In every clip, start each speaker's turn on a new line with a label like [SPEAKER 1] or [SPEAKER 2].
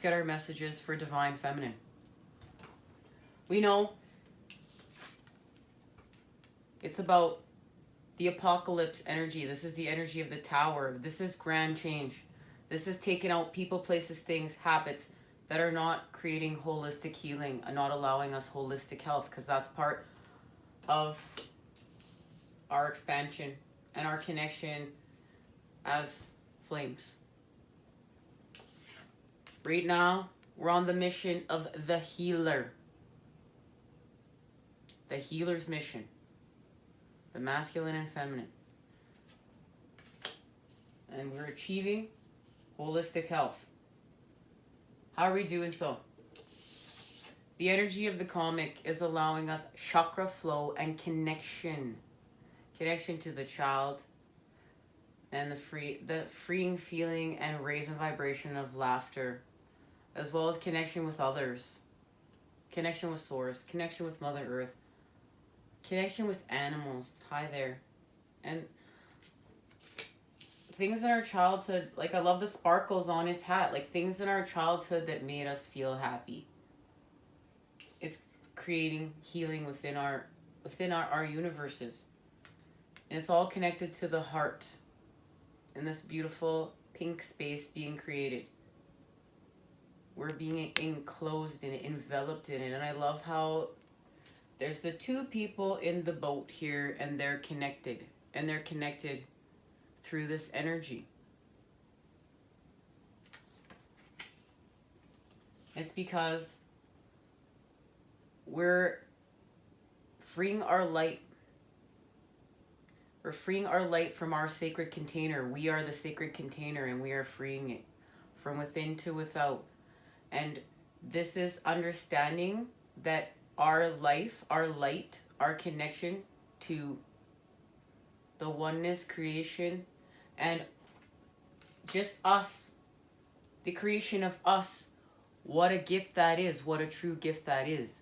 [SPEAKER 1] get our messages for Divine Feminine. We know it's about the apocalypse energy. This is the energy of the tower. This is grand change. This is taking out people, places, things, habits that are not creating holistic healing and not allowing us holistic health, because that's part of our expansion and our connection as flames. Right now, we're on the mission of the healer. The healer's mission. The masculine and feminine. And we're achieving holistic health. How are we doing so? The energy of the comic is allowing us chakra flow and connection. Connection to the child and the freeing feeling and raising vibration of laughter, as well as connection with others, connection with Source, connection with Mother Earth, connection with animals. Hi there. And things in our childhood, like I love the sparkles on his hat, like things in our childhood that made us feel happy. It's creating healing within our universes. And it's all connected to the heart in this beautiful pink space being created. We're being enclosed in it, enveloped in it. And I love how there's the two people in the boat here, and they're connected. And they're connected through this energy. It's because we're freeing our light. We're freeing our light from our sacred container. We are the sacred container, and we are freeing it from within to without. And this is understanding that our life, our light, our connection to the oneness, creation, and just us, the creation of us, what a gift that is, what a true gift that is.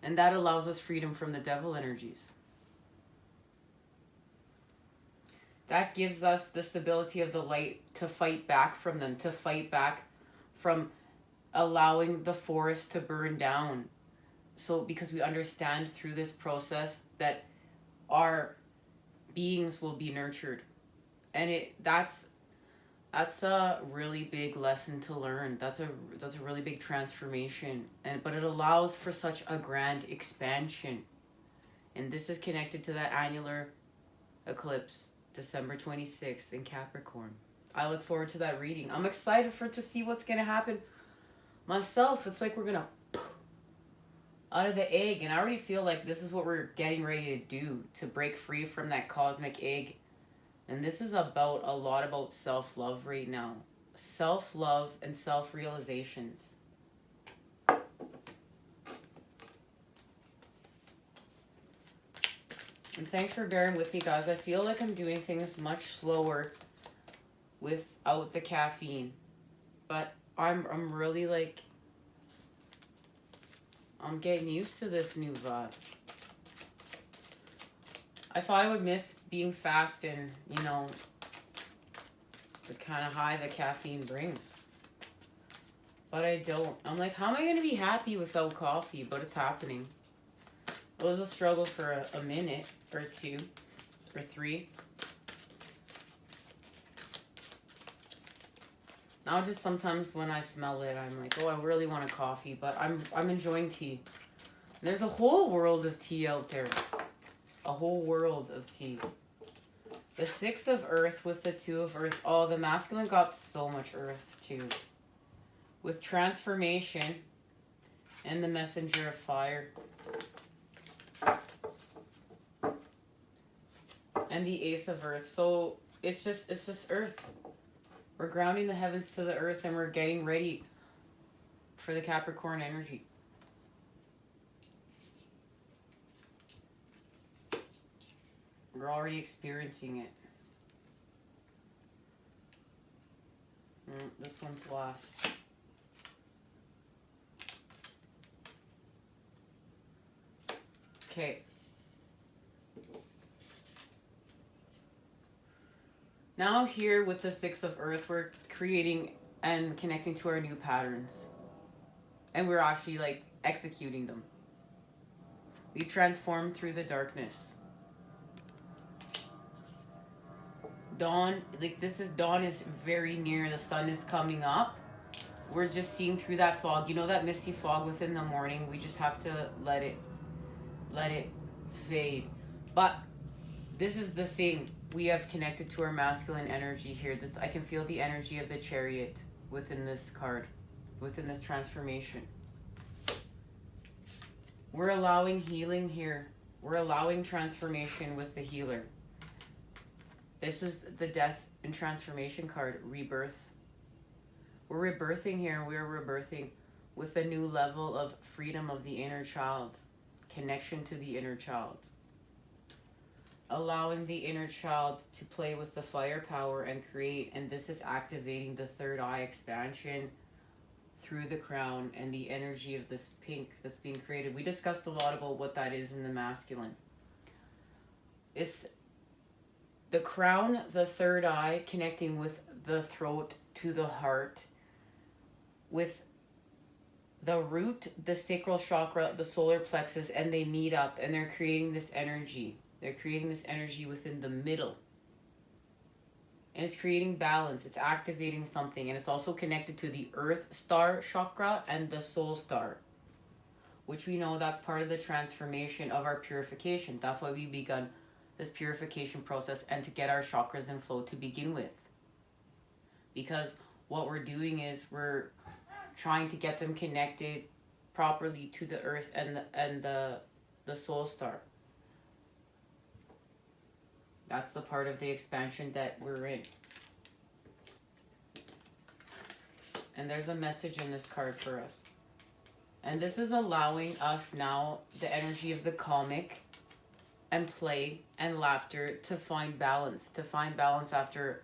[SPEAKER 1] And that allows us freedom from the devil energies. That gives us the stability of the light to fight back from them, to fight back from allowing the forest to burn down. So because we understand through this process that our beings will be nurtured. And that's a really big lesson to learn. That's a really big transformation. But it allows for such a grand expansion. And this is connected to that annular eclipse, December 26th in Capricorn. I look forward to that reading. I'm excited to see what's going to happen myself. It's like we're going to out of the egg, and I already feel like this is what we're getting ready to do, to break free from that cosmic egg. And this is a lot about self-love right now. Self-love and self-realizations. And thanks for bearing with me, guys. I feel like I'm doing things much slower without the caffeine. But I'm really like, I'm getting used to this new vibe. I thought I would miss being fast and, the kind of high that caffeine brings. But I don't. I'm like, how am I going to be happy without coffee? But it's happening. It was a struggle for a minute or two or three. Now just sometimes when I smell it, I'm like, oh, I really want a coffee. But I'm enjoying tea. There's a whole world of tea out there. A whole world of tea. The 6 of Earth with the 2 of Earth. Oh, the masculine got so much Earth too. With transformation and the messenger of fire. And the Ace of Earth. So it's just Earth. We're grounding the heavens to the earth, and we're getting ready for the Capricorn energy. We're already experiencing it. This one's last. Okay. Now here with the 6 of Earth, we're creating and connecting to our new patterns. And we're actually like executing them. We've transformed through the darkness. Dawn, like this is dawn is very near. The sun is coming up. We're just seeing through that fog. You know that misty fog within the morning? We just have to let it fade. But this is the thing. We have connected to our masculine energy here. This I can feel the energy of the chariot within this card, within this transformation. We're allowing healing here. We're allowing transformation with the healer. This is the death and transformation card, rebirth. We're rebirthing here. We're rebirthing with a new level of freedom of the inner child, connection to the inner child. Allowing the inner child to play with the fire power and create, and this is activating the third eye expansion through the crown and the energy of this pink that's being created. We discussed a lot about what that is in the masculine. It's the crown, the third eye, connecting with the throat to the heart, with the root, the sacral chakra, the solar plexus, and they meet up and they're creating this energy. They're creating this energy within the middle. And it's creating balance. It's activating something. And it's also connected to the earth star chakra and the soul star, which we know that's part of the transformation of our purification. That's why we begun this purification process and to get our chakras in flow to begin with. Because what we're doing is we're trying to get them connected properly to the earth and the soul star. That's the part of the expansion that we're in. And there's a message in this card for us. And this is allowing us now the energy of the comic and play and laughter to find balance. To find balance after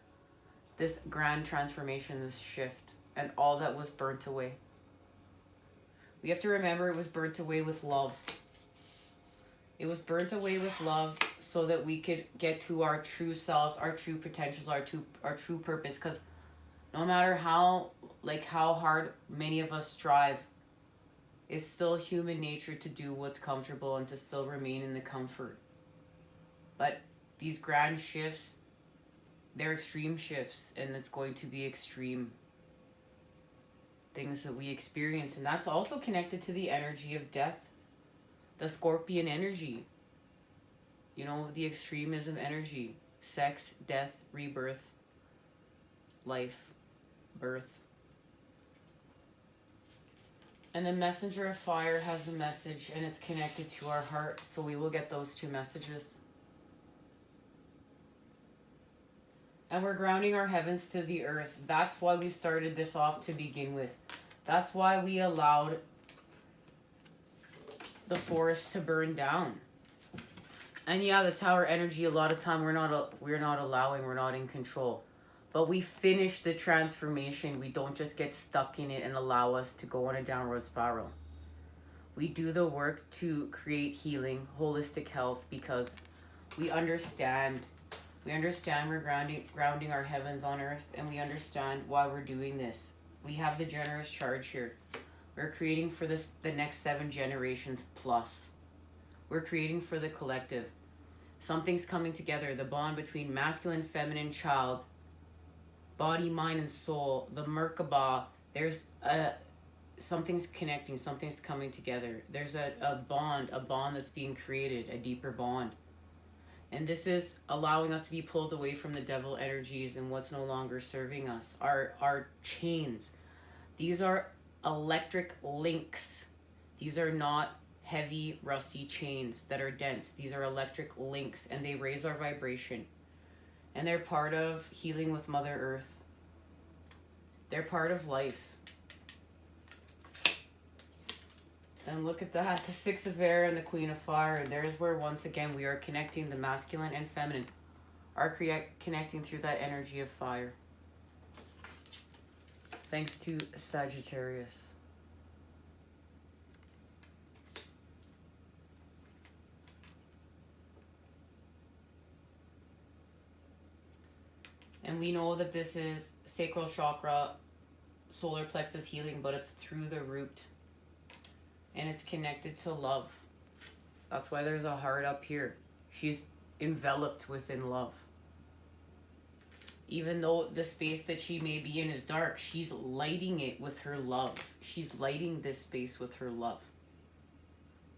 [SPEAKER 1] this grand transformation, this shift, and all that was burnt away. We have to remember it was burnt away with love. It was burnt away with love so that we could get to our true selves, our true potentials, our true purpose. Because no matter how hard many of us strive, it's still human nature to do what's comfortable and to still remain in the comfort. But these grand shifts, they're extreme shifts, and it's going to be extreme things that we experience. And that's also connected to the energy of death. The scorpion energy, you know, the extremism energy, sex, death, rebirth, life, birth. And the messenger of fire has a message and it's connected to our heart. So we will get those two messages. And we're grounding our heavens to the earth. That's why we started this off to begin with. That's why we allowed the forest to burn down. And yeah, the tower energy, a lot of time we're not allowing, we're not in control. But we finish the transformation. We don't just get stuck in it and allow us to go on a downward spiral. We do the work to create healing, holistic health, because we understand we're grounding our heavens on earth, and we understand why we're doing this. We have the generous charge here. We're creating for the next 7 generations plus. We're creating for the collective. Something's coming together. The bond between masculine, feminine, child, body, mind, and soul. The Merkaba. There's something's connecting. Something's coming together. There's a bond that's being created. A deeper bond. And this is allowing us to be pulled away from the devil energies and what's no longer serving us. Our chains. These are electric links. These are not heavy, rusty chains that are dense. These are electric links, and they raise our vibration. And they're part of healing with Mother Earth. They're part of life. And look at that, the 6 of air and the Queen of fire. And there's where, once again, we are connecting the masculine and feminine. Are connecting through that energy of fire. Thanks to Sagittarius. And we know that this is sacral chakra, solar plexus healing, but it's through the root. And it's connected to love. That's why there's a heart up here. She's enveloped within love. Even though the space that she may be in is dark, she's lighting it with her love. She's lighting this space with her love.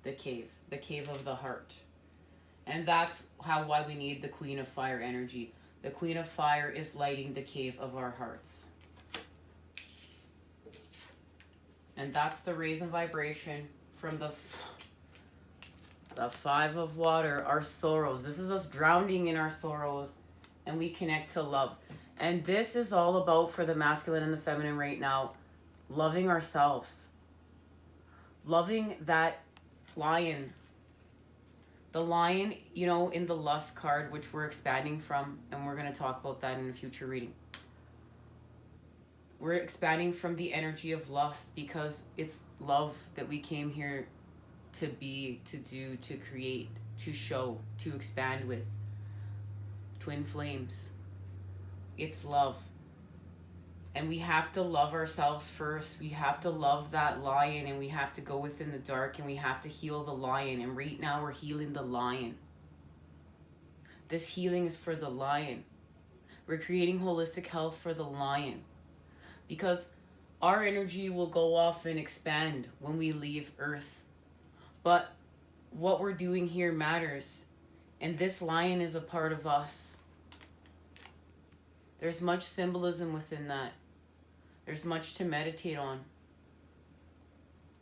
[SPEAKER 1] The cave of the heart. And that's why we need the Queen of Fire energy. The Queen of Fire is lighting the cave of our hearts. And that's the raise in vibration from the Five of Water, our sorrows. This is us drowning in our sorrows, and we connect to love. And this is all about, for the masculine and the feminine right now, loving ourselves. Loving that lion. The lion, you know, in the lust card, which we're expanding from, and we're going to talk about that in a future reading. We're expanding from the energy of lust because it's love that we came here to be, to do, to create, to show, to expand with. Twin flames. It's love. And we have to love ourselves first. We have to love that lion, and we have to go within the dark, and we have to heal the lion. And right now we're healing the lion. This healing is for the lion. We're creating holistic health for the lion. Because our energy will go off and expand when we leave Earth. But what we're doing here matters. And this lion is a part of us. There's much symbolism within that. There's much to meditate on.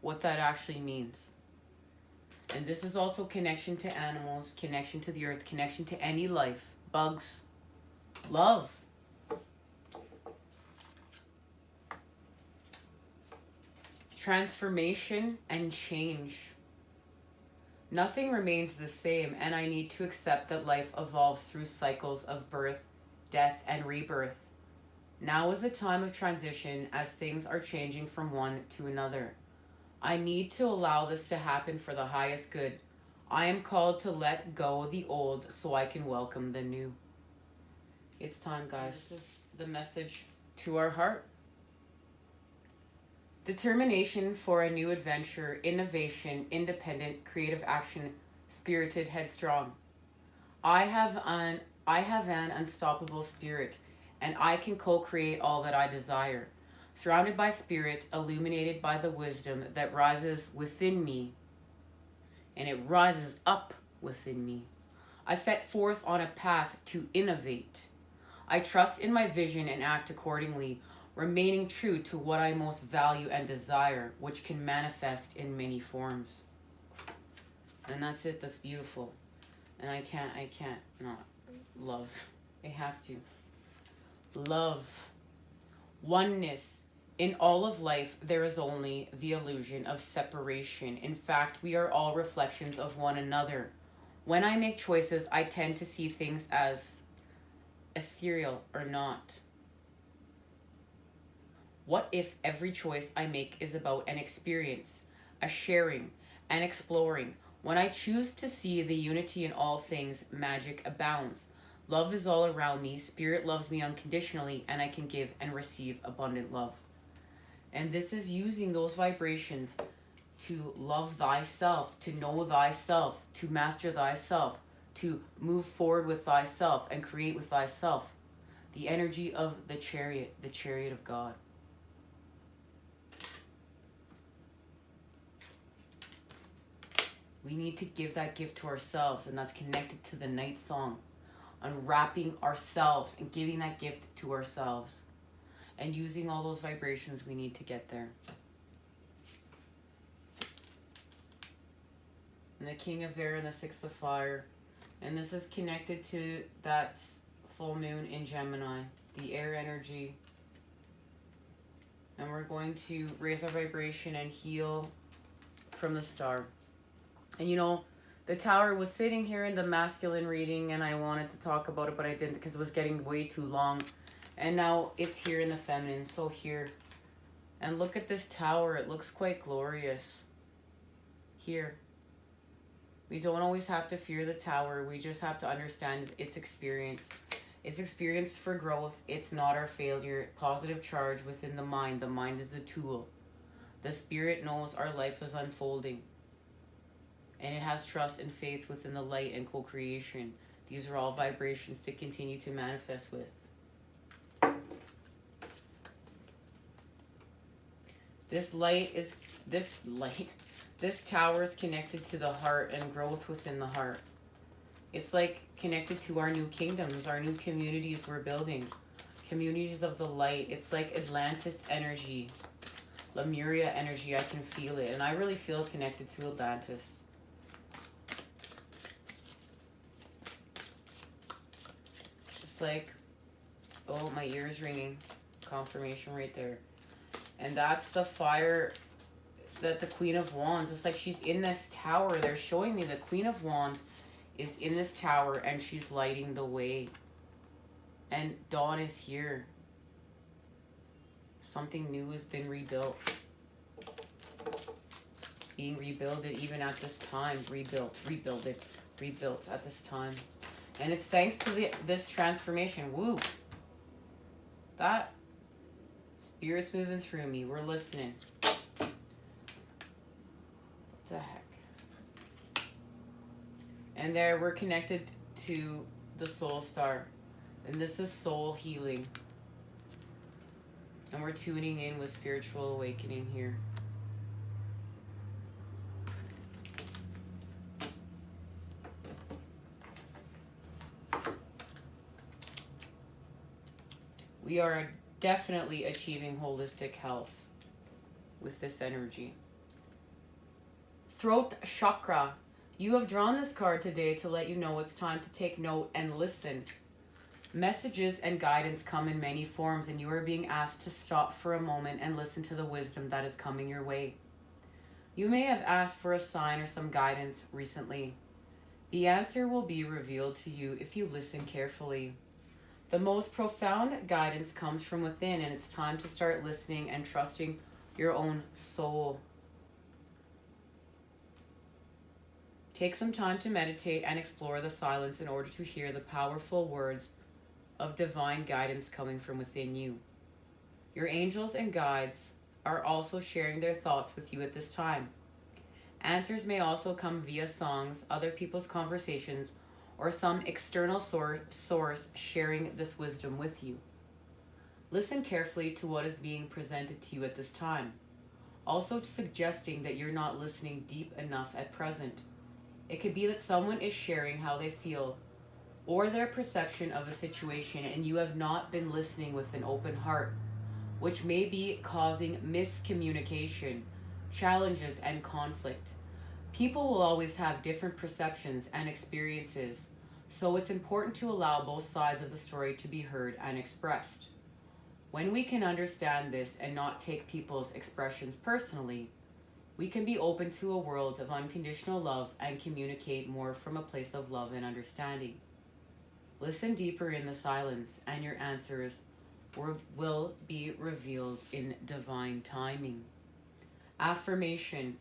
[SPEAKER 1] What that actually means. And this is also connection to animals, connection to the earth, connection to any life. Bugs. Love. Transformation and change. Nothing remains the same, and I need to accept that life evolves through cycles of birth, death, and rebirth. Now is the time of transition as things are changing from one to another. I need to allow this to happen for the highest good. I am called to let go of the old so I can welcome the new. It's time, guys. This is the message to our heart. Determination for a new adventure, innovation, independent, creative action, spirited, headstrong. I have an unstoppable spirit, and I can co-create all that I desire. Surrounded by spirit, illuminated by the wisdom that rises within me, and it rises up within me. I set forth on a path to innovate. I trust in my vision and act accordingly, remaining true to what I most value and desire, which can manifest in many forms. And that's it. That's beautiful. And I can't not love. I have to. Love. Oneness. In all of life, there is only the illusion of separation. In fact, we are all reflections of one another. When I make choices, I tend to see things as ethereal or not. What if every choice I make is about an experience, a sharing, an exploring? When I choose to see the unity in all things, magic abounds. Love is all around me. Spirit loves me unconditionally, and I can give and receive abundant love. And this is using those vibrations to love thyself, to know thyself, to master thyself, to move forward with thyself and create with thyself. The energy of the chariot of God. We need to give that gift to ourselves, and that's connected to the night song. Unwrapping ourselves and giving that gift to ourselves. And using all those vibrations we need to get there. And the King of Air and the Six of Fire. And this is connected to that full moon in Gemini. The air energy. And we're going to raise our vibration and heal from the star. And you know, the Tower was sitting here in the masculine reading, and I wanted to talk about it, but I didn't because it was getting way too long. And now it's here in the feminine, so here. And look at this Tower, it looks quite glorious. Here. We don't always have to fear the Tower, we just have to understand its experience. It's experienced for growth, it's not our failure. Positive charge within the mind is a tool. The spirit knows our life is unfolding, and it has trust and faith within the light and co-creation. These are all vibrations to continue to manifest with. This tower is connected to the heart and growth within the heart. It's like connected to our new kingdoms, our new communities we're building. Communities of the light. It's like Atlantis energy. Lemuria energy. I can feel it. And I really feel connected to Atlantis. It's like, oh, my ear is ringing. Confirmation right there. And that's the fire that the Queen of Wands, it's like she's in this tower. They're showing me the Queen of Wands is in this tower and she's lighting the way. And dawn is here. Something new has been rebuilt. Being rebuilded even at this time. Rebuilt at this time. And it's thanks to this transformation. Woo! That spirit's moving through me. We're listening. What the heck? And there we're connected to the soul star. And this is soul healing. And we're tuning in with spiritual awakening here. We are definitely achieving holistic health with this energy. Throat chakra. You have drawn this card today to let you know it's time to take note and listen. Messages and guidance come in many forms, and you are being asked to stop for a moment and listen to the wisdom that is coming your way. You may have asked for a sign or some guidance recently. The answer will be revealed to you if you listen carefully. The most profound guidance comes from within, and it's time to start listening and trusting your own soul. Take some time to meditate and explore the silence in order to hear the powerful words of divine guidance coming from within you. Your angels and guides are also sharing their thoughts with you at this time. Answers may also come via songs, other people's conversations, or some external source sharing this wisdom with you. Listen carefully to what is being presented to you at this time, also suggesting that you're not listening deep enough at present. It could be that someone is sharing how they feel or their perception of a situation, and you have not been listening with an open heart, which may be causing miscommunication, challenges, and conflict. People will always have different perceptions and experiences, so it's important to allow both sides of the story to be heard and expressed. When we can understand this and not take people's expressions personally, we can be open to a world of unconditional love and communicate more from a place of love and understanding. Listen deeper in the silence, and your answers will be revealed in divine timing. Affirmation: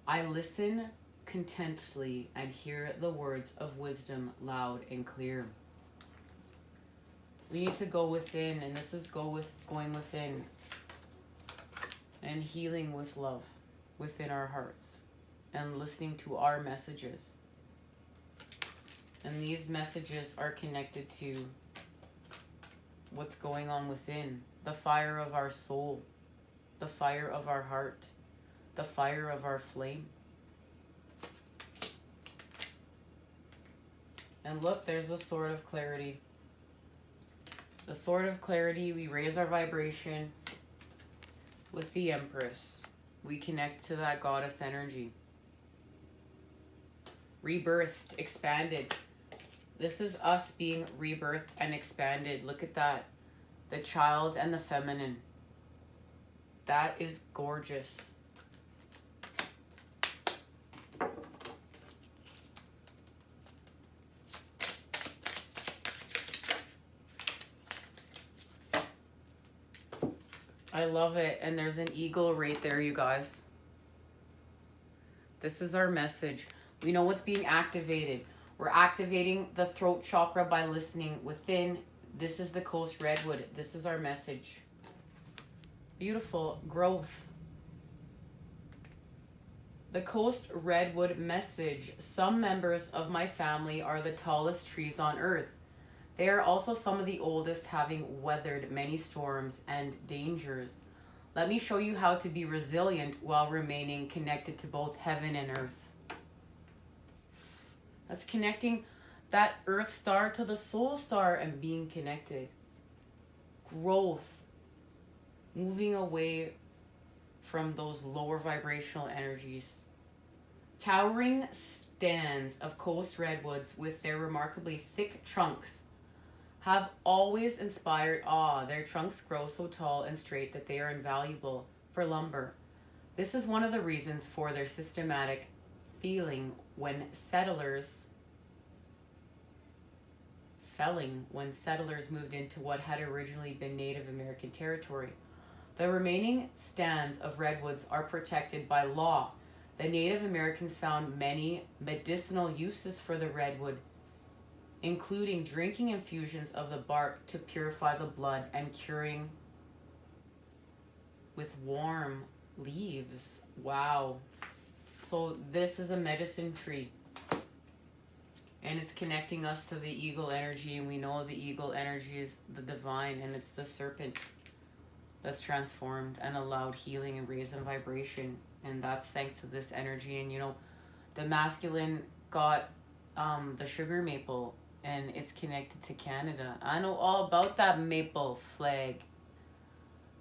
[SPEAKER 1] I listen contently and hear the words of wisdom loud and clear. We need to go within, and this is going within and healing with love within our hearts and listening to our messages. And these messages are connected to what's going on within, the fire of our soul, the fire of our heart, the fire of our flame. And look, there's the sword of clarity. The sword of clarity, we raise our vibration with the Empress. We connect to that goddess energy. Rebirthed, expanded. This is us being rebirthed and expanded. Look at that. The child and the feminine. That is gorgeous. I love it. And there's an eagle right there, you guys. This is our message. We know what's being activated. We're activating the throat chakra by listening within. This is the coast redwood. This is our message. Beautiful growth. The coast redwood message. Some members of my family are the tallest trees on earth. They are also some of the oldest, having weathered many storms and dangers. Let me show you how to be resilient while remaining connected to both heaven and earth. That's connecting that earth star to the soul star and being connected. Growth. Moving away from those lower vibrational energies. Towering stands of coast redwoods with their remarkably thick trunks have always inspired awe. Their trunks grow so tall and straight that they are invaluable for lumber. This is one of the reasons for their systematic felling when settlers moved into what had originally been Native American territory. The remaining stands of redwoods are protected by law. The Native Americans found many medicinal uses for the redwood, including drinking infusions of the bark to purify the blood and curing with warm leaves. Wow. So this is a medicine tree. And it's connecting us to the eagle energy, and we know the eagle energy is the divine, and it's the serpent that's transformed and allowed healing and raise in vibration. And that's thanks to this energy. And the masculine got the sugar maple, and it's connected to Canada. I know all about that maple flag,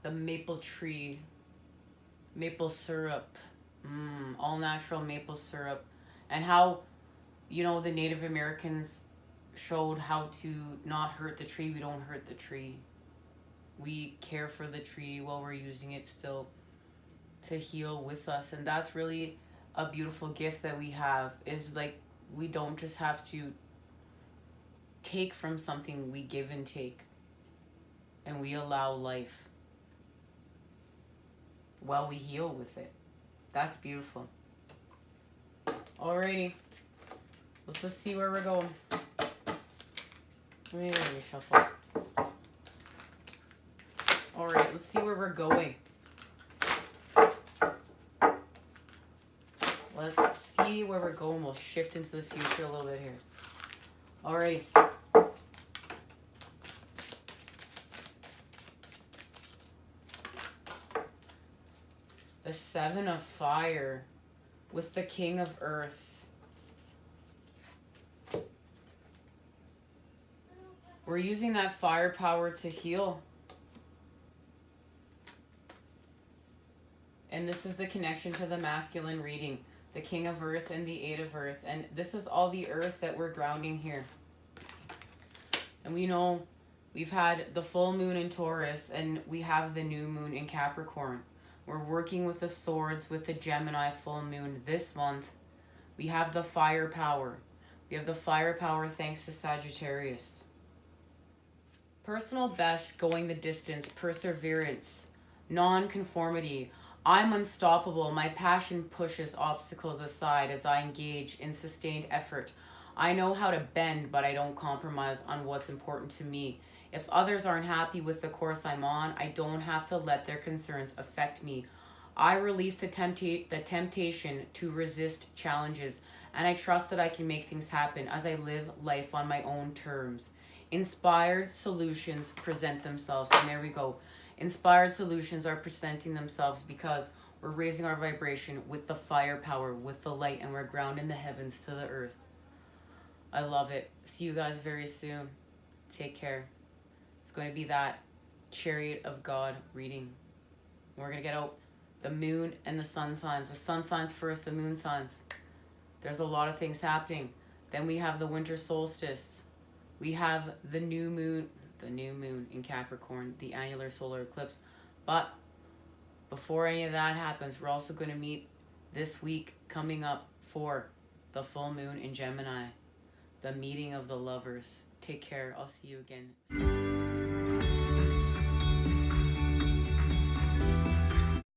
[SPEAKER 1] the maple tree, maple syrup, all natural maple syrup, and how the Native Americans showed how to not hurt the tree. We don't hurt the tree. We care for the tree while we're using it still to heal with us. And that's really a beautiful gift that we have, is like we don't just have to take from something, we give and take. And we allow life while we heal with it. That's beautiful. Alrighty. Let's just see where we're going. Let me reshuffle. Alright, let's see where we're going. Let's see where we're going. We'll shift into the future a little bit here. Alrighty. The Seven of Fire with the King of Earth. We're using that firepower to heal. And this is the connection to the masculine reading. The King of Earth and the Eight of Earth. And this is all the earth that we're grounding here. And we know we've had the full moon in Taurus, and we have the new moon in Capricorn. We're working with the swords with the Gemini full moon this month. We have the firepower. We have the firepower thanks to Sagittarius. Personal best, going the distance, perseverance, non-conformity. I'm unstoppable. My passion pushes obstacles aside as I engage in sustained effort. I know how to bend, but I don't compromise on what's important to me. If others aren't happy with the course I'm on, I don't have to let their concerns affect me. I release the temptation to resist challenges, and I trust that I can make things happen as I live life on my own terms. Inspired solutions present themselves. And there we go. Inspired solutions are presenting themselves because we're raising our vibration with the firepower, with the light, and we're grounding the heavens to the earth. I love it. See you guys very soon. Take care. It's going to be that Chariot of God reading. We're going to get out the moon and the sun signs. The sun signs first, the moon signs. There's a lot of things happening. Then we have the winter solstice. We have the new moon in Capricorn, the annular solar eclipse. But before any of that happens, we're also going to meet this week coming up for the full moon in Gemini, the meeting of the lovers. Take care. I'll see you again soon.